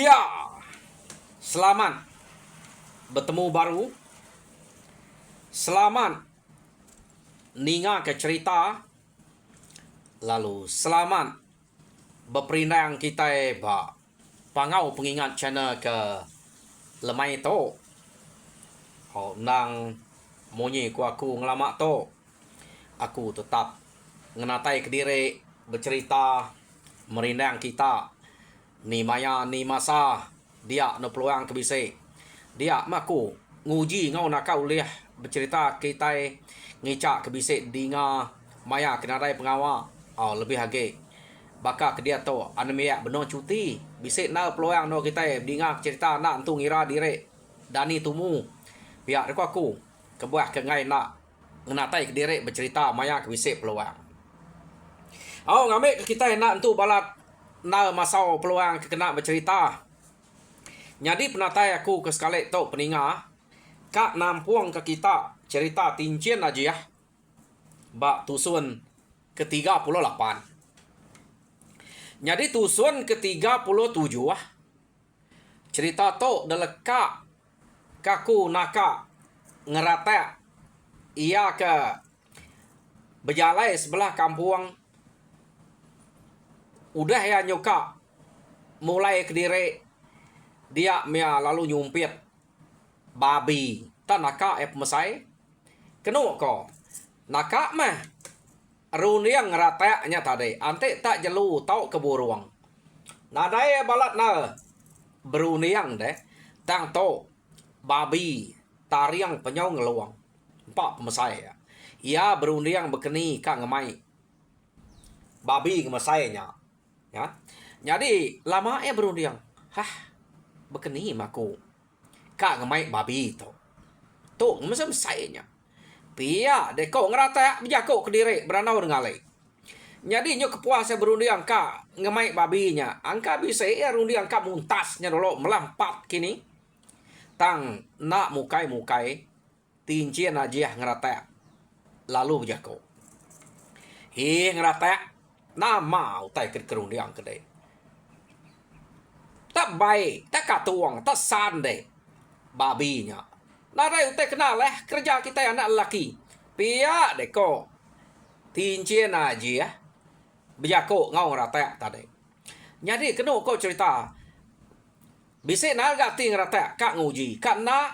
Ya, selamat bertemu baru. Selamat ninga ke cerita. Lalu selamat berperindang kita pangau pengingat channel ke lemai tu. Nang monyi aku ngelamak tu. Aku tetap ngenatai ke diri bercerita merindang kita. Ni maya ni masa dia no peluang ke bisi. Dia maku nguji ngau nak kau liah bercerita kita ngicak ke bisi dinga maya kenarai pengawa. Lebih lagi baka ke dia tu anemiak benar cuti bisi na peluang no kita dinga cerita nak entu ngira diri dani tumu pihak deku aku kebuah ke ngai nak ngenatai ke diri bercerita maya ke bisi peluang. Ngambil kita nak entu balat na masau peluang kena bercerita. Jadi penatai aku ke sekali tu peninga kak nampuang ke kita cerita tincin aja ya. Bak tusun ke-38. Jadi tusun ke-37 cerita tu deleka kaku naka ngerata ia ke berjalai sebelah kampung. Udah ya nyoka mulai ke diri dia mia lalu nyumpit babi tanaka mesai kenu ko naka mah runiang rata nya tadi ante tak jelu tau ke buruang nadai balat na beruniang deh tang to babi tariang penyau ngeluang empat pemesai ya ia beruniang bekeni kak ngemai babi ngemesainya. Ya. Jadi lama berundiang. Bekeni maku. Kak ngemai babi tu. Tu macam sayanya. Pia deko ngerata berjakuk ke diri beranau dengalai. Jadi nyo kepuasa berundiang kak ngemai babinya. Angka bisa rundiang kak muntasnya dulu melampat kini. Tang nak mukai-mukai tincian aja ngerata. Lalu berjakuk. Ngerata nama utai kerundiang kedai. Tak baik, tak katuang, tak sande babinya. Narai utai kenal kerja kita anak lelaki. Pia deko tincin aja ya. Berjako ngau rata tadi. Jadi kena kau cerita. Bisa nak gati ngerata kak nguji. Kak na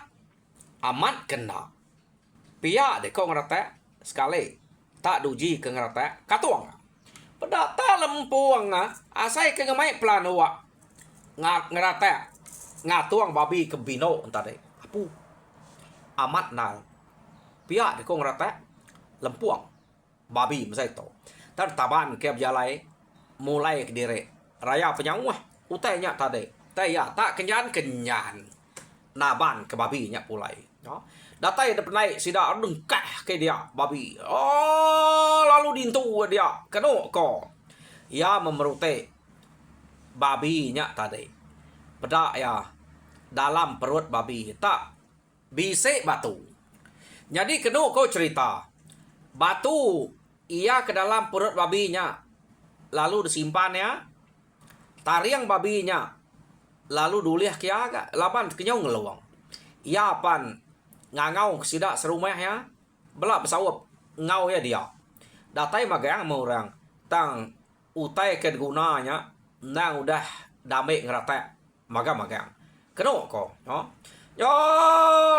amat kena. Pia deko ngerata sekali. Tak duji ke ngerata katuang. Pedata lempuang asai ke ngemai plan wa ngerata ngatuang babi ke bino tadi apu amat nal pihak de ko ngerata lempuang babi masai to tar taban ke jalai mulai ke dire raya penyau utainya tadi taya tak kenyan naban ke babi nya pulai no datai de penai sida dengkah ke dia babi lalu dintu dia keno ko ia memerute babi nya tadi pedak ya dalam perut babi tak bisik batu jadi keno ko cerita batu ia ke dalam perut babinya lalu disimpan ya tariang babinya lalu dulih kia agak lapan kenyau ngeluang ia pan ngangau sidak serumah ya belak pesawap ngau ya dia datai magang mau orang tang utai ke gunanya nang udah damai ngerata magang keno ko no yo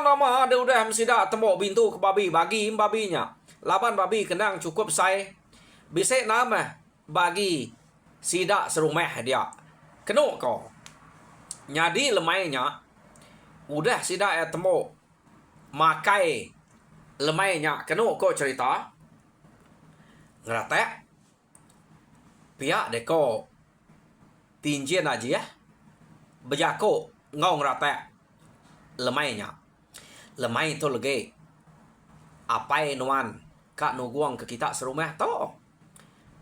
nama ada udah sidak tembok bintu ke babi bagi babinya lapan babi kenang cukup sai bisa nama bagi sidak serumah dia keno ko nyadi lemainya udah sidak ya tembok makai lemainya keno ko cerita ngerata pihak deko tinjin aja ya berjako ngau ngerata lemainya lemai itu lagi apai nuan kak nuguang ke kita serumah to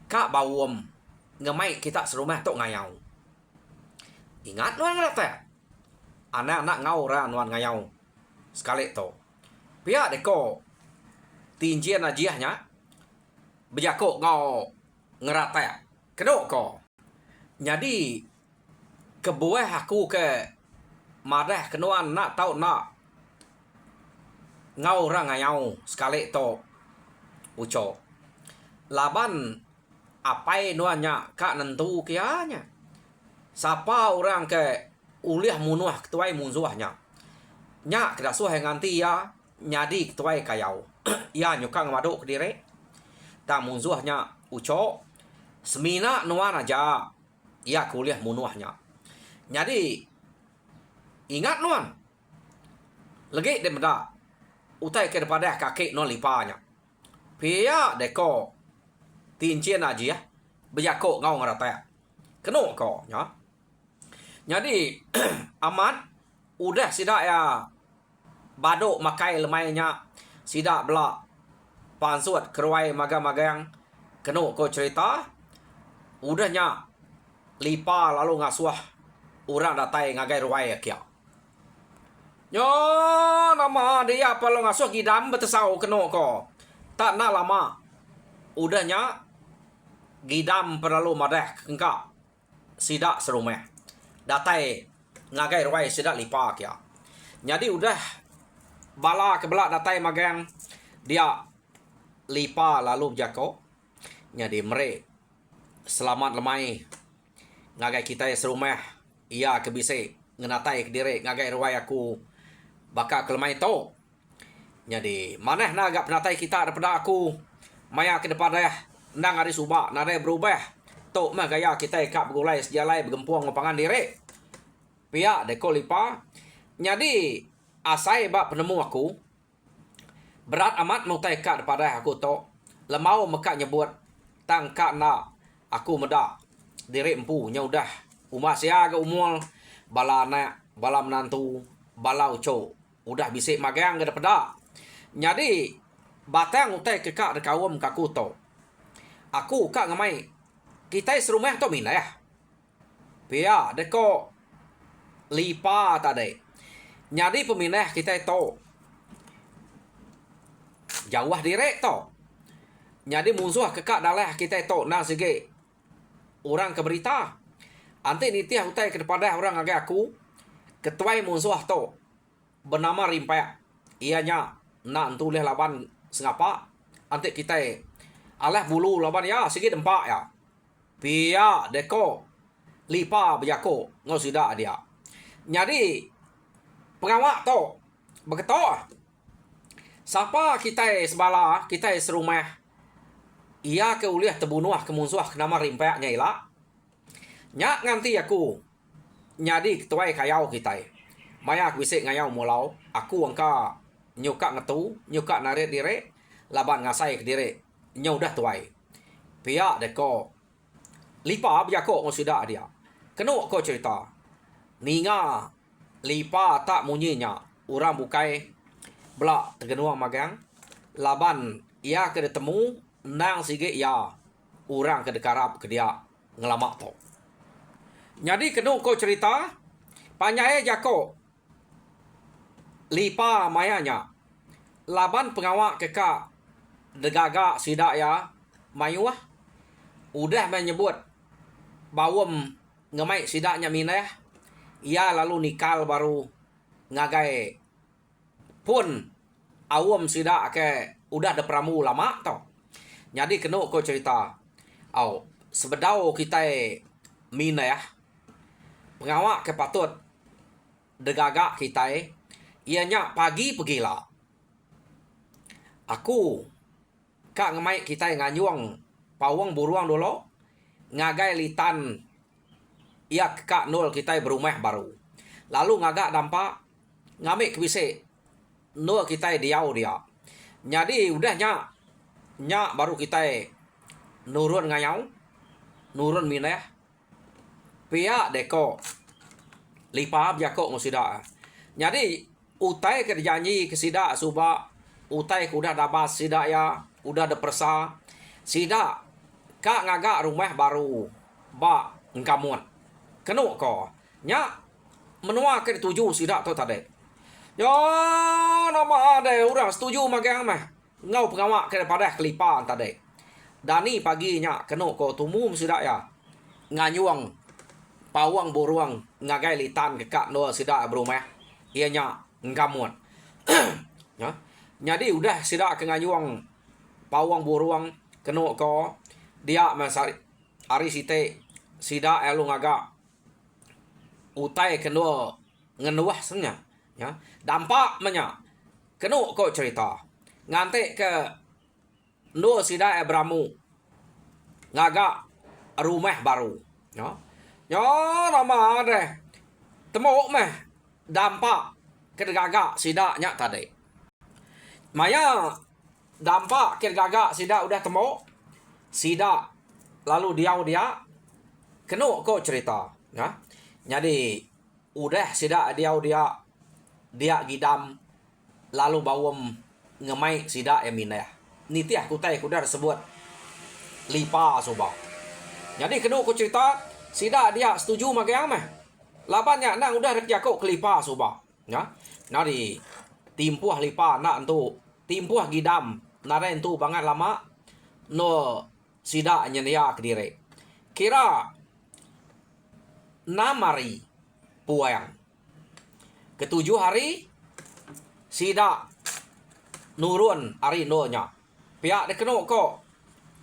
kak bawum ngemai kita serumah to ngayau ingat nuan ngerata anak-anak ngau ra nuan ngayau sekali to pihak deko tinjin aja nya berjako ngau ngerata keno ko jadi kebuah aku ke madah kenuan nak tahu nak ngau orang ngayau sekali to uco laban apai nuanya kak nentu kianya siapa orang ke uliah munuah ketuai munzuahnya nya kena suah nganti ya nyadi ketuai kayau ya nyukang maduk kedire tak munzuahnya uco semina nuan aja ya kuliah munuahnya jadi ingat nuan lagi demda utai ke daripada kakek non lipanya pia deko tincien aja ya bejako ngau ngarata keno ko nya jadi amat udah sidak ya baduk makai lemainya sidak belak pansuat keruai magang-magang keno ko cerita udahnya lipa lalu ngasuah orang datai ngagai ruai kia yo nama dia apa lo ngasuh gidam betesau keno ko tak nak lama udahnya gidam perlu madah engkau sidak serumah datai ngagai ruai sidak lipa kia jadi udah bala kebelak datai magang dia lipa lalu jako jadi mere selamat lemai ngagai kita serumah ia kebise ngenatai kedire ngagai ruai aku bakal kelemai to jadi maneh na agak penatai kita daripada aku maya ke depan dah nang hari subak nare berubah to mah gaya kita kap bergulai sejalai bergempuang ngapangan dire pihak deko lipa jadi asai bak penemu aku berat amat mau tai kak daripada aku to lemau mekak nyebut tangkak na aku medak dire empu nya udah umat sia ke umul bala anak bala menantu bala uco udah bisik magang ke daripada jadi batang utai ke kak dekawam kaku to aku kak ngamai kita serumah to mina ya pia deko lipa tadi jadi peminah kita to jauh direk to jadi musuh ke kak dalah kita to nang sige orang ke berita ante nitiah utai ke depan orang agak aku ketuai musuh to bernama rimpa ianya nak entuleh laban sengapa ante kita alah bulu laban ya segi dempak ya pia deko lipa bejako ngau sida dia jadi pengawak to beketo siapa kita sebala kita serumah ia ke uliah terbunuh ke musuh ke nama rimpa nya ila nyak nganti aku nyadi ketuai kayau kita maya aku bisik ngayau mulau aku angka nyuka ngetu nyuka naret dire laban ngasai ke dire nyau dah tuai pihak deko lipa bejako ngosida dia keno ko cerita ninga lipa tak munyinya orang bukai belak tergenua magang laban ia ke ketemu nang sige ya orang ke dekarap ke dia ngelamak to jadi kena ko cerita panyai jako lipa mayanya laban pengawak keka degaga sidak ya mayuah udah menyebut bawem ngemai sidaknya minah ia lalu nikal baru ngagai pun awam sidak ke udah ada pramu lama tau jadi kena ko cerita au sebedau kita minah pengawak ke patut degagak kita ianya pagi pergilah aku kak ngemai kita nganyuang pawang buruang dulu ngagai litan ia kak nol kita berumah baru lalu ngagak dampak ngamik kebise nol kita diau dia jadi udah nyak baru kita nurun ngayau nurun minah pihak deko lipa jako ngusida jadi utai ke janji ke sida suba utai kuda dabas sida ya udah ada persa sida kak ngagak rumah baru ba ngkamuan kenu ko nya menua ke tuju sida to tadi yo nama ada orang setuju magang mah ngau pengawak ke daripada kelipan tadi dani paginya kenu ko tumum sida ya nganyuang pawang boruang ngagai litan ke kak no sida berumah ianya ngamun. Ya. Jadi udah sida ke ngayuang pawang buruang keno ko dia masari ari site sida elu ngaga utai keno ngenuah senya ya dampak menya keno ko cerita ngante ke no sida Abramu ngaga rumah baru ya ya nama deh temu meh dampak kegaga sida nya tadi maya dampak kegaga sida udah temu sida lalu dia keno ko cerita ya jadi udah sida dia gidam lalu bawem ngemai sida eminah nitiah kutai kuda sebut lipa soba jadi keno ko cerita sida dia setuju magang mah labannya nang udah rek jako kelipa soba ya nari timpuah lipa nak entu timpuah gidam nara entu banget lama no sida nyenia kedire kira namari puayang ketujuh hari sida nurun hari no nya pihak dekeno ko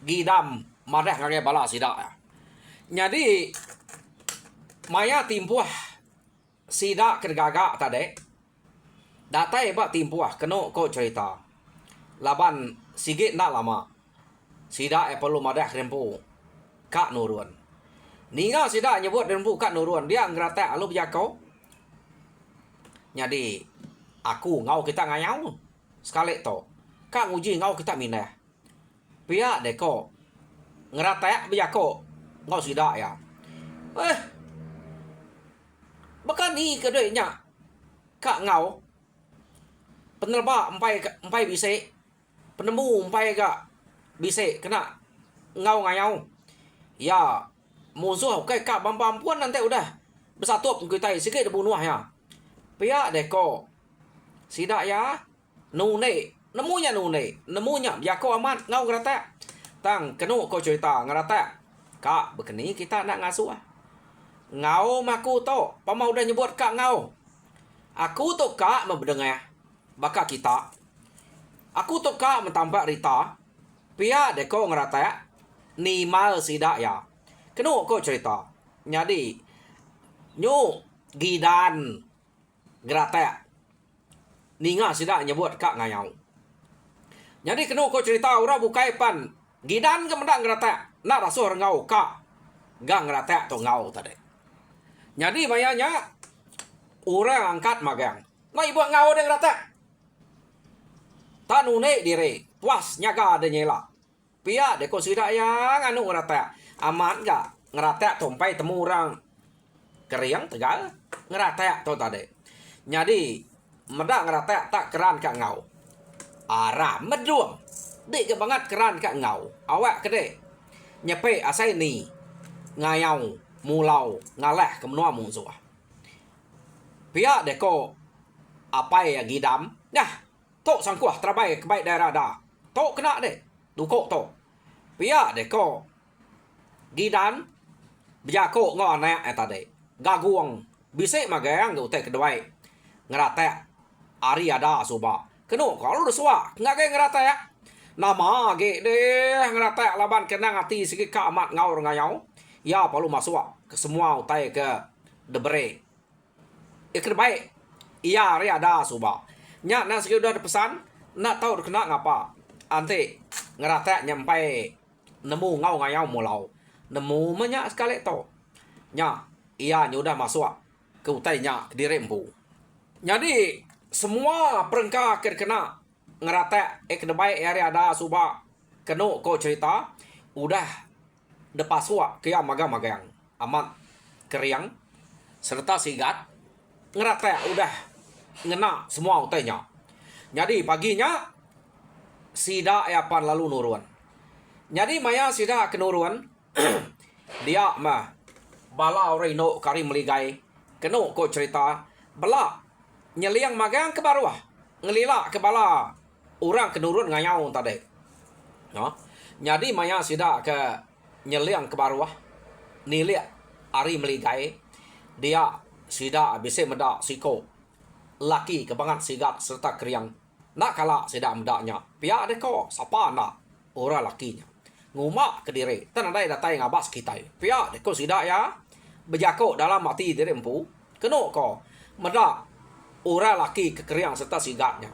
gidam madah ngage bala sida jadi maya timpuah sida kergaga tade datai ba timpuah keno ko cerita laban sigit nak lama sida perlu madah rempu kak nurun ninga sida nyebut rempu kak nurun dia ngerata alu biako jadi aku ngau kita ngayau sekali to kak nguji ngau kita minah pihak deko ngerata biako ngau sida ya Bahkan ni keduanya kak ngau penelba empai bise penemu empai kak bise kena ngau ngayau ya musuh kai kak bampuan nanti udah bersatu kita sikit bunuh ya pihak deko sida ya nemunya biako amat ngau ngerata tang kenu ko cerita ngerata kak begini kita nak ngasuh ngau maku to pamau udah nyebut kak ngau aku to kak membedengah baka kita aku to kak mentambah rita pia deko ngerata ni mal sida ya kenu ko cerita jadi nyu gidan gerata ninga sida nyebut kak ngayau jadi kenu ko cerita ora bukai pan gidan kemendak ngerata nak rasuh ngau kak gang ngerata to ngau tadi jadi mayanya orang angkat magang. Nah ibu ngau dengan rata. Tak nune dire puas nyaga ada nyela. Pia deko sida yang anu ngerata. Aman gak ngerata tumpai temu orang keriang tegal ngerata to tadi. Jadi medak ngerata tak keran kak ngau. Arah meduang. Dik ke banget keran kak ngau. Awak kede nyepe asai ni ngayau mulau ngalah ke menua musuh. Pihak deko apa ya gidam. Nah, tok sangkuah terbaik kebaik daerah dah. Tok kena deh. Dukok tok. Pihak deko gidan bijako ngona tadi. Gaguang bisik magang ke utek kedua. Ngerata ari ada suba. Kenu kalau ruswa ngage ngerata ya. Nama ge deh ngerata laban kenang hati sikit ka amat ngau ngayau. Ya perlu masuk ke semua utai ke debre. Ikan baik. Iya ria ada suba. Nya nak sikit udah ada pesan. Nak tahu kena ngapa. Ante ngerata nyampai nemu ngau ngayau mulau. Nemu banyak sekali to. Nya iya udah masuk ke utai nya ke dirempu. Jadi semua perengkah kena ngerata ikan baik ria ada suba. Keno ko cerita udah depas suak ke magang-magang amat keriang serta sigat ngerata udah ngena semua utainya. Jadi paginya sida apan lalu nurun. Jadi maya sida kenuruan dia mah bala reno kari meligai keno ko cerita bala nyeliang magang ke baruah ngelila ke bala orang kenurun ngayau tadi. No? Jadi maya sida ke nyeliang ke baruah nilia ari meligai dia sida bisa medak siko laki kebangan sigat serta kriang nak kala sida medaknya pihak deko sapa nak ora lakinya nguma kediri tan ada datai ngabas kita pihak deko sida ya bejako dalam mati diri empu keno ko medak ora laki kekeriang serta sigatnya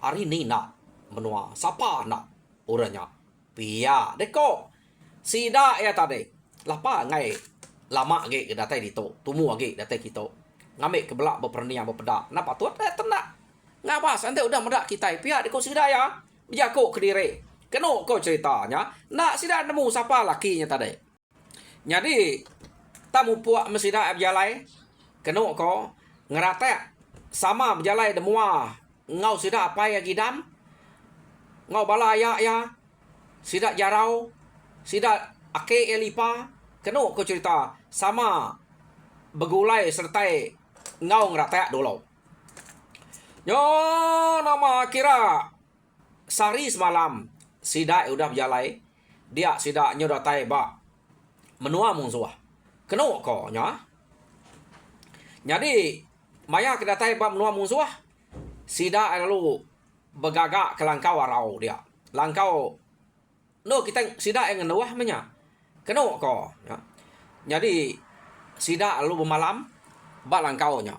hari ni nak menua sapa nak oranya pihak deko sida ya tadi lapa ngai lama ge ke datai dito tumu ge datai kita ngambil kebelak berperniang berpedak napa tuat tenak ngabas ante udah medak kita pihak deko sida ya bejako kediri keno ko ceritanya nak sida nemu sapa lakinya tadi jadi tamu puak mesida berjalai keno ko ngeratek sama berjalai demua ngau sida apa ya gidam ngau balaya ya sida jarau sida ake elipa keno ko cerita sama begulai sertai ngau ngeratek dulu yo nama kira sari semalam sida udah berjalai dia sida nyodatai ba menua musuh keno ko nya jadi maya kedatai ba menua musuh sida lalu begagak ke langkau arau dia langkau no kita sida yang nuah menya keno ko ya jadi sida lalu bermalam ba langkau nya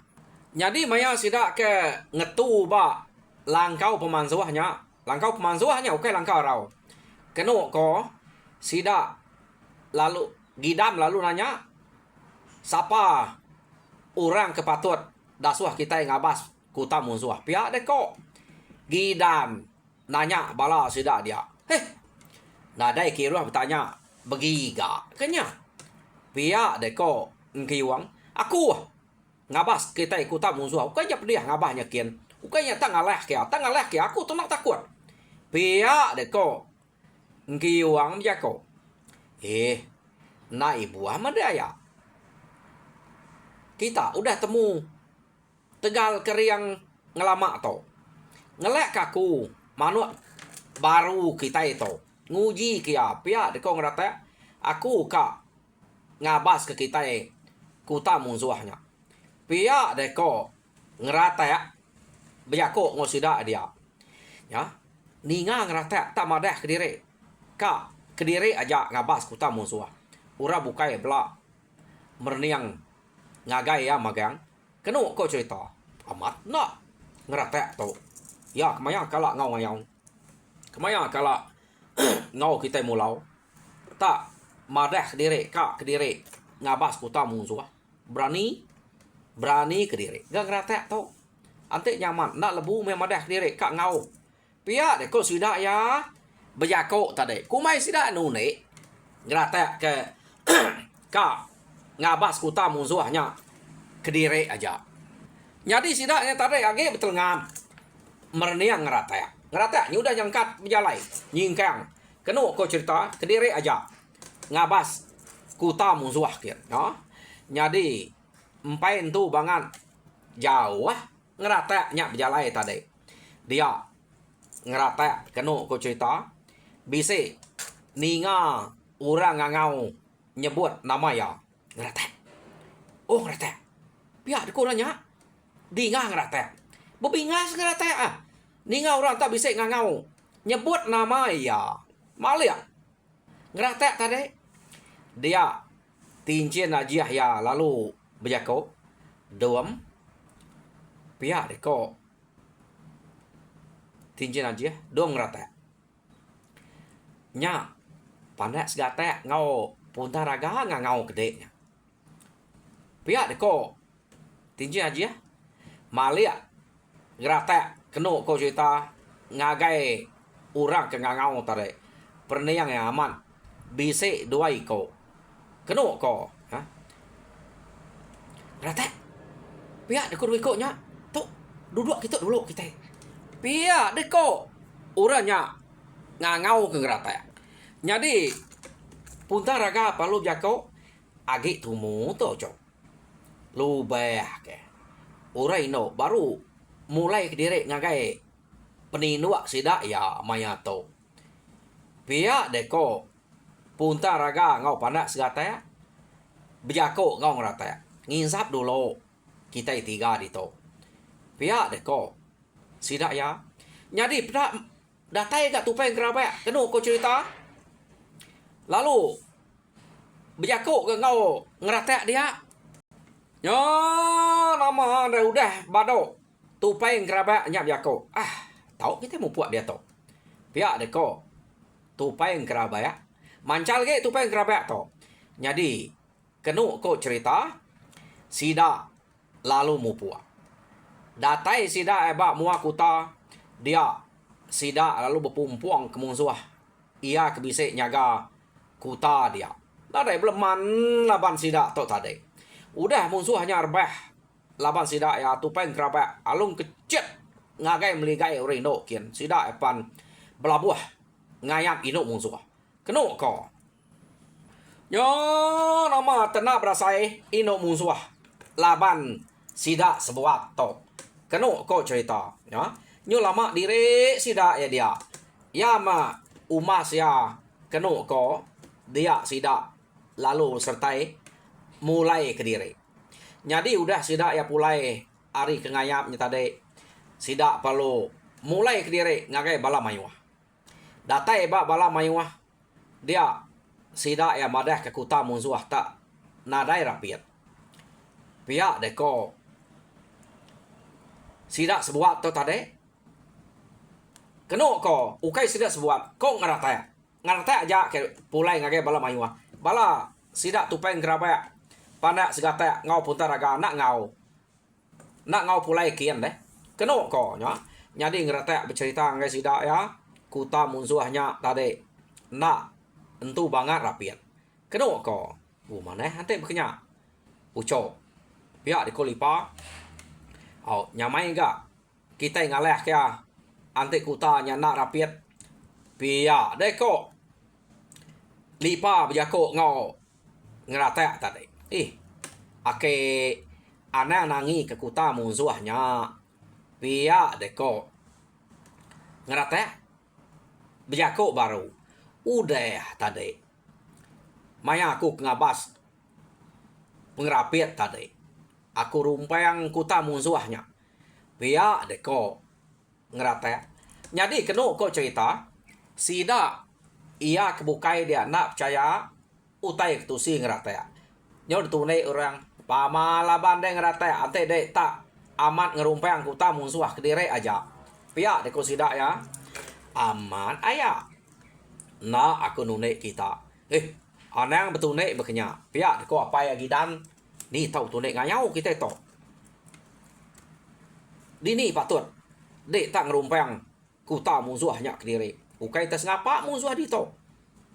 jadi maya sida ke ngetu ba langkau pemansuahnya langkau pemansuahnya oke langkau arau keno ko sida lalu gidam lalu nanya siapa orang kepatut dasuah kita yang ngabas kuta musuh pihak deko gidam nanya bala sida dia nadai kira bertanya begiga kenya pihak deko ngkiwang aku ngabas kita kuta musuh ukanya pedih ngabahnya kian ukanya tangaleh kia aku tu nak takut pihak deko ngkiwang dia ko na ibu Ahmad ya kita udah temu tegal keriang ngelama to ngelek kaku manuk baru kita itu nguji kia pia deko ngerata aku ka ngabas ke kita kuta musuhnya pia deko ngerata ya bejako ngosida dia ya ninga ngerata tak madah kediri ka kediri aja ngabas kuta musuh ura bukai bela merniang ngagai ya magang kenu ko cerita amat nak ngerate to ya kemaya kala ngau ngayong kemaya kala ngau kita mulau tak madah kediri ka kediri ngabas kuta musuh berani kediri gak ngerate to ante nyaman nak lebu me madah kediri ka ngau pia de ko sida ya bejako tadi kumai sida nune ngerate ke ka ngabas kuta musuhnya kediri aja jadi sidaknya tadi age betul ngam merniang ngerata ni udah nyangkat berjalai nyingkang kenu ko cerita kediri aja ngabas kuta musuh kir no jadi empain tu bangan jauh ngerata nya berjalai tadi dia ngerata kenu ko cerita bisa ninga orang ngangau nyebut nama ya ngerate oh ngerate pihak deko nanya di ngerate bebingas ngerate ninga orang tak bisa ngangau nyebut nama ya malia ngerate tadi dia tincin aja ya lalu bejako dom pihak deko tincin aja dom ngerate nya pandai segate ngau punta raga ngau gedenya pihak deko tinji aja malia ngerate keno ko cerita ngagai orang ke ngau tare perniang yang aman bisa dua iko keno ko ngerate pihak deko dua iko nya tu duduk kita dulu kita pihak deko orangnya ngau ke ngerate jadi punta raga palu jako agi tumu to cok lu bayah ke urai no baru mulai kediri ngagai peninua sida ya mayato pia deko punta raga ngau panak segata bejako ngau ngerata nginsap dulu kita tiga di to. Pihak deko sidak ya. Jadi pernah datai kat tupeng kerabak. Kena kau cerita. Lalu berjakuk ke kau ngeratak dia. Ya, nama dah udah badok. Tupeng kerabak nyap jakuk. Tahu kita mau buat dia to. Pihak deko tupeng kerabak. Mancal ke tupeng kerabak to. Jadi kena kau cerita. Sidak lalu mau buat. Datai sidak ebak muak kuta. Dia sidak lalu berpumpuang ke musuh. Ia kebisik nyaga kuta dia. Tadai belum man laban sidak tok tadai. Udah musuh hanya rebah. Laban sidak ya tupeng kerabak. Alung kecet. Ngagai meligai rino kian. Sidak epan belabuh. Ngayap inuk musuh. Kenuk ko. Yo nama tenap rasai inuk musuh. Laban sidak sebuat tok. Kenuk ko cerita. Ya. Nyo lama diri sidak ya dia. Ya ma umas ya kenuk ko. Dia sidak lalu sertai mulai ke diri. Jadi udah sidak ya pulai hari kengayapnya tadi. Sidak perlu mulai ke diri ngagai bala mayuah. Datai ba bala mayuah. Dia sidak ya madah ke kuta musuh tak nadai rapiat. Pihak deko sidak sebuat tu tadi. Kenuk ko ukai sidak sebuat ko ngaratai. Ngaratai aja ke pulai ngagai bala mayuah. Bala sidak tupeng kerabak. Panak segata ngau putar raga nak ngau. Nak ngau pulai kian deh. Kenuk ko nya. Jadi ngaratai bercerita ngai sidak ya. Kuta musuhnya tadi. Nak entu banget rapiat. Kenuk ko. Mana nanti berkenyak. Ucok. Pihak di kolipa. Nyamai enggak. Kita ngaleh kaya. Antik kutanya nak rapiat. Pihak deko. Lipa berjakuk ngau. Ngeratak tadi. Ake anak nangi ke kuta musuhnya. Pihak deko. Ngeratak. Berjakuk baru. Udah tadi. Maya aku ngabas. Ngerapiat tadi. Aku rumpang kuta musuhnya. Pihak deko. Ngeratak. Jadi kena kau cerita. Sidak. Ia kebukai dia nak percaya. Utai ketusi ngeratak. Nyo tunai orang. Pamalaban dia ngeratak. Ante dia tak amat ngerumpang kuta musuh ke diri aja. Pihak deko sidak ya. Aman ayah. Nak aku nunik kita. Anang betul nek berkenyak. Pihak deko apa ya gidan. Ni tahu tunik ngayau kita to. Dini patut. Dek tak ngerumpang kuta musuhnya ke diri. Ukai tas ngapa musuh di to.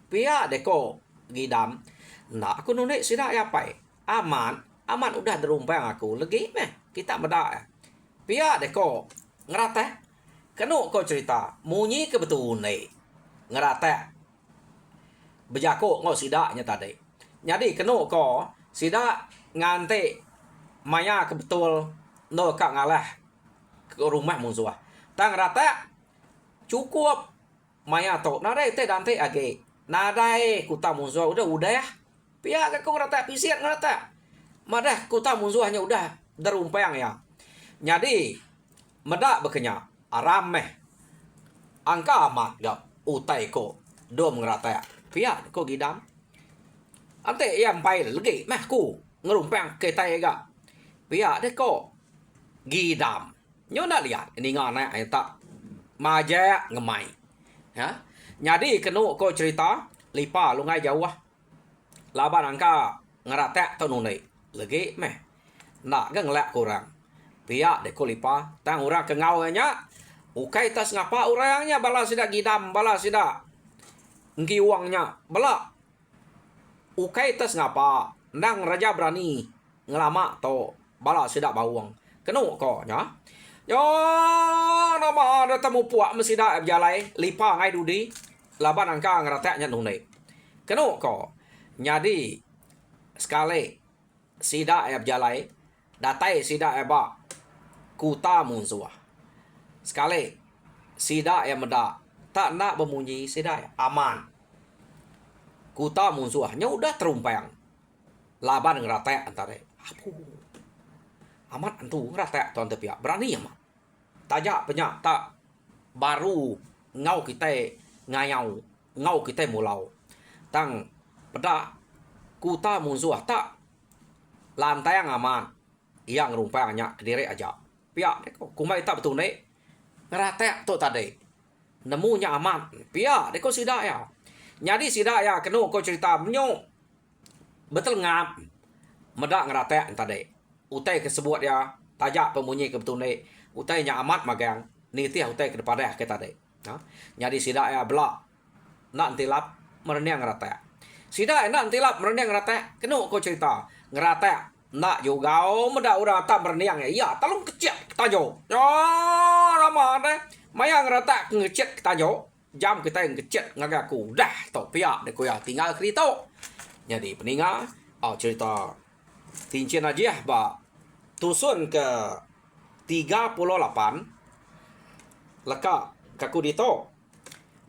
Pihak deko gidan. Nak aku nunik sidak ya pai. Aman udah derumpang aku. Legi meh kita beda. Pihak deko ngerata. Kenuk kau cerita. Munyi ke betul nek. Ngerata. Berjakuk ngau sidaknya tadi. Jadi kenuk kau sidak ngante maya ke betul no kak ngalah ke rumah musuh. Tang rata cukup maya to. Nadai te dante age. Nadai kuta musuh udah ya. Pihak ke kau rata pisir ngerata. Madah kuta musuhnya udah derumpang ya. Jadi medak berkenyak aram meh. Angka amat gak utai ko dom ngerata. Pihak ko gidam. Ante yang pai lagi meh ku ngerumpang ke tai ga. Pihak de ko gidam. Nyo nak lihat ini ngana ai tak maja ngemai. Ya. Jadi kenu ko cerita lipa lungai jauh. Laban angka ngeratak tu nunai. Lagi meh. Nak ga ngelak kurang. Pihak de ko lipa tang orang ke ngau nya. Ukai tas ngapa orangnya bala sida gidam bala sida ngki uangnya bala ukai tas ngapa nang raja berani ngelama to bala sida bawang kenu ko nya yo nama ada temu puak mesida jalai lipa ngai dudi laban angka ngeratak nya nunai kenu ko nyadi sekali sida jalai datai sida eba kuta musuh sekali sida meda tak nak bemunyi sida aman. Kuta musuhnya udah terumpang. Laban ngeratek antara. Amat antu ngerata tuan tepia. Berani amat. Tajak penyak tak baru ngau kita ngayau. Ngau kita mulau. Tang pada kuta munzuah tak lantai yang aman. Yang rumpanya kediri aja. Pia deko kumai tak betul nek. Ngerata tu tadi. Nemunya aman. Pia deko sidak ya. Jadi sidak ya kenu ko cerita menyo. Betul ngap. Medak ngerata tadi. Utai kesebut ya. Tajak pemunyi ke betul nek. Utai nya amat magang. Niti utai ke depan kita tadi. Jadi sidak ya belak. Nak tilap merenyang ngerata. Sidak nak tilap merenyang ngerata. Kenu ko cerita. Ngerata. Nak juga medak orang tak merenyang ya. Ya, talung kecil kita jo. Ya, lama deh. Maya ngerata ngecet kita jo. Jam kita yang kecet ngagaku. Dah, tok pihak deko ya tinggal kerita. Jadi peninga cerita tincin aja ba tusun ke 38 leka kaku dito.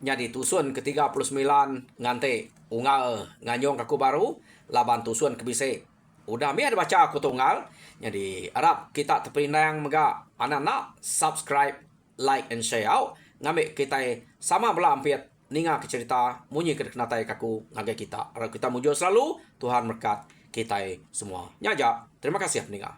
Jadi tusun ke 39 ngante ungal nganyong kaku baru laban tusun ke bise. Udah mi ada baca aku tunggal. Jadi harap kita terpinang mega anak-anak subscribe, like and share out. Ngambil kita sama belampiat ninga ke cerita munyi ke kenatai kaku ngagai kita. Harap kita muncul selalu. Tuhan berkat kita semua. Nyaja. Terima kasih ninga.